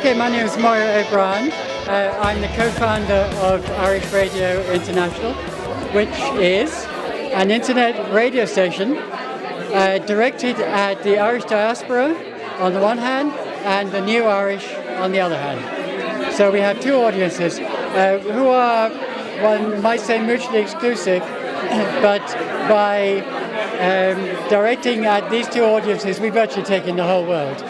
Okay, my name is Moira O'Brien. I'm the co-founder of Irish Radio International, which is an internet radio station directed at the Irish Diaspora on the one hand and the new Irish on the other hand. So we have two audiences who are, one might say, mutually exclusive, but by directing at these two audiences, we've actually taken the whole world.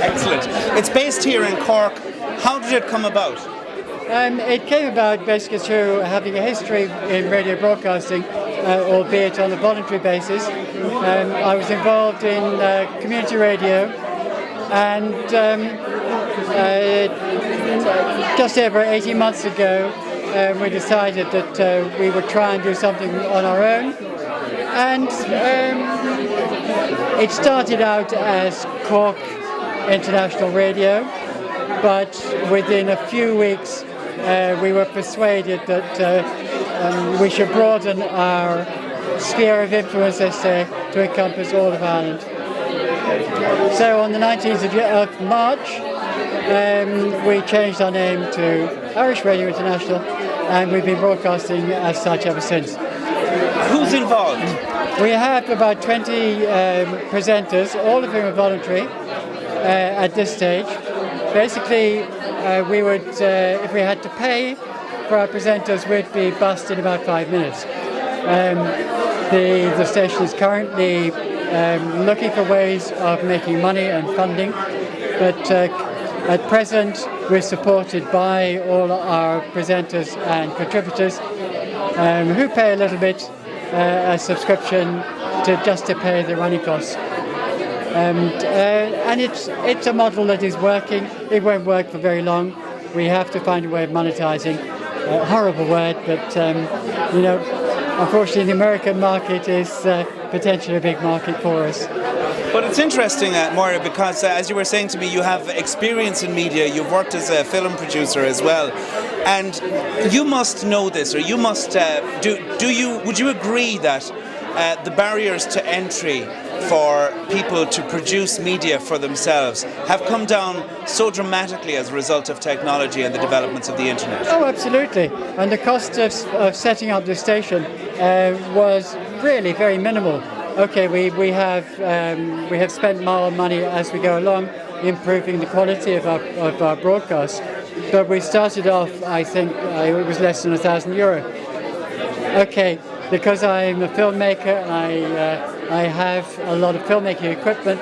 Excellent. It's based here in Cork. How did it come about? It came about basically through having a history in radio broadcasting, albeit on a voluntary basis. I was involved in community radio, and just over 18 months ago, we decided that we would try and do something on our own. And it started out as Cork International Radio, but within a few weeks we were persuaded that we should broaden our sphere of influence, let's say, to encompass all of Ireland. So on the 19th of March we changed our name to Irish Radio International, and we've been broadcasting as such ever since. Who's involved? We have about 20 presenters, all of whom are voluntary at this stage. Basically, we would, if we had to pay for our presenters, we'd be bust in about 5 minutes. The station is currently looking for ways of making money and funding, but at present we're supported by all our presenters and contributors who pay a little bit, a subscription to pay the running costs. And it's a model that is working. It won't work for very long. We have to find a way of monetizing. Horrible word, but unfortunately the American market is potentially a big market for us. But it's interesting, Moira, because as you were saying to me, you have experience in media. You've worked as a film producer as well, and you must know this, or you must would you agree that the barriers to entry for people to produce media for themselves have come down so dramatically as a result of technology and the developments of the internet? Oh, absolutely. And the cost of setting up the station was really very minimal. Okay, we have spent more money as we go along, improving the quality of our broadcasts. But we started off, I think, it was less than €1,000. Okay, because I'm a filmmaker and I have a lot of filmmaking equipment,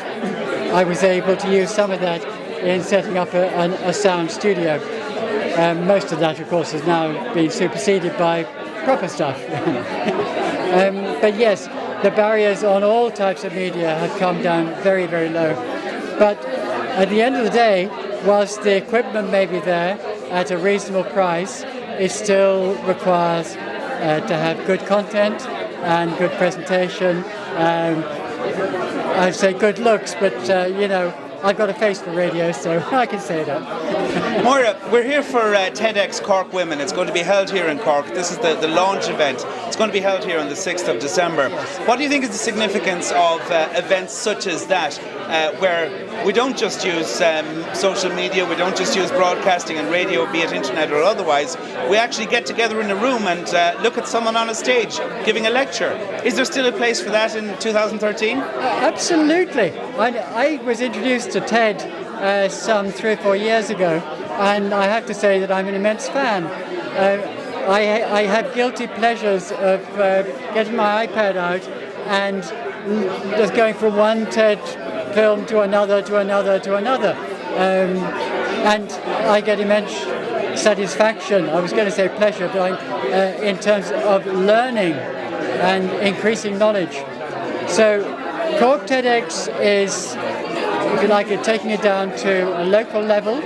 I was able to use some of that in setting up a sound studio. Most of that, of course, has now been superseded by proper stuff. But yes, the barriers on all types of media have come down very, very low. But at the end of the day, whilst the equipment may be there at a reasonable price, it still requires to have good content and good presentation. I'd say good looks, but I've got a face for radio, so I can say that. Moira, we're here for TEDx Cork Women. It's going to be held here in Cork. This is the launch event. It's going to be held here on the 6th of December. Yes. What do you think is the significance of events such as that, where we don't just use social media, we don't just use broadcasting and radio, be it internet or otherwise, we actually get together in a room and look at someone on a stage giving a lecture. Is there still a place for that in 2013? Absolutely. I was introduced to TED some 3 or 4 years ago, and I have to say that I'm an immense fan. I have guilty pleasures of getting my iPad out and just going from one TED film to another, and I get immense satisfaction. I was going to say pleasure, but in terms of learning and increasing knowledge. So Cork TEDx is, if you like it, taking it down to a local level,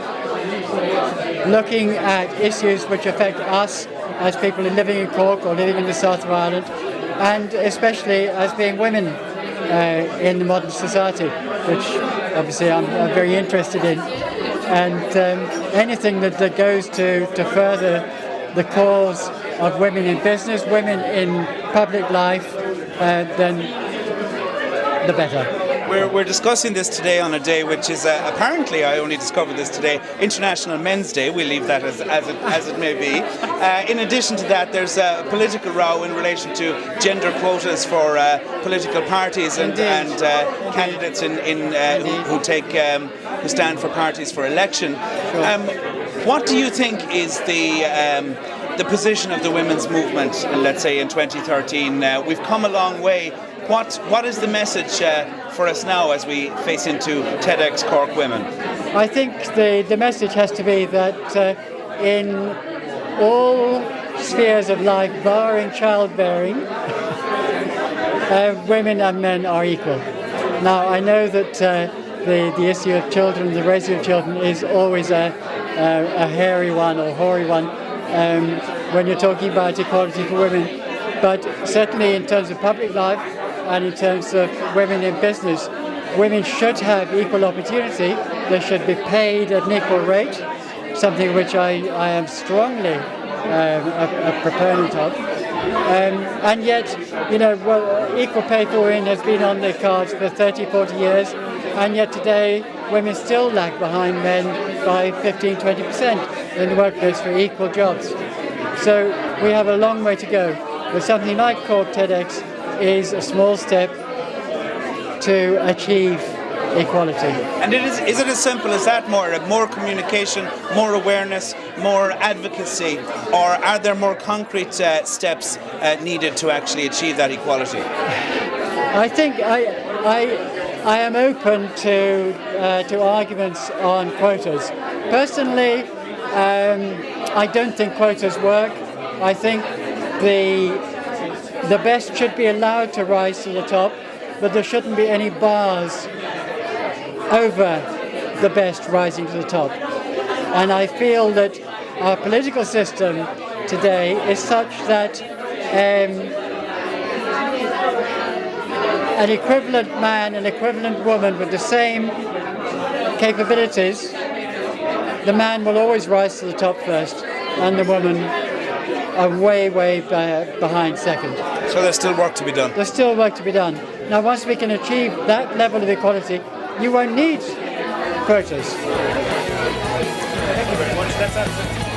looking at issues which affect us as people living in Cork or living in the south of Ireland, and especially as being women in the modern society, which obviously I'm very interested in. And anything that goes to further the cause of women in business, women in public life, then the better. we're discussing this today on a day which is apparently, I only discovered this today, International Men's Day. We'll leave that as it may be. In addition to that, there's a political row in relation to gender quotas for political parties and candidates who stand for parties for election. Sure. What do you think is the position of the women's movement, let's say in 2013? We've come a long way. What is the message for us now as we face into TEDx Cork Women? I think the message has to be that in all spheres of life, barring childbearing, women and men are equal. Now, I know that the issue of children, the raising of children, is always a hairy one or hoary one when you're talking about equality for women. But certainly in terms of public life and in terms of women in business, women should have equal opportunity. They should be paid at an equal rate, something which I am strongly a proponent of. And yet, equal pay for women has been on the cards for 30, 40 years, and yet today women still lag behind men by 15, 20% in the workplace for equal jobs. So we have a long way to go. But something like Cork TEDx is a small step to achieve equality. And is it as simple as that, more communication, more awareness, more advocacy, or are there more concrete steps needed to actually achieve that equality? I think I am open to arguments on quotas. Personally, I don't think quotas work. I think the best should be allowed to rise to the top, but there shouldn't be any bars over the best rising to the top. And I feel that our political system today is such that an equivalent man, an equivalent woman with the same capabilities, the man will always rise to the top first, and the woman are way behind second. So there's still work to be done. There's still work to be done. Now, once we can achieve that level of equality, you won't need quotas. Thank you very much. That's absolutely.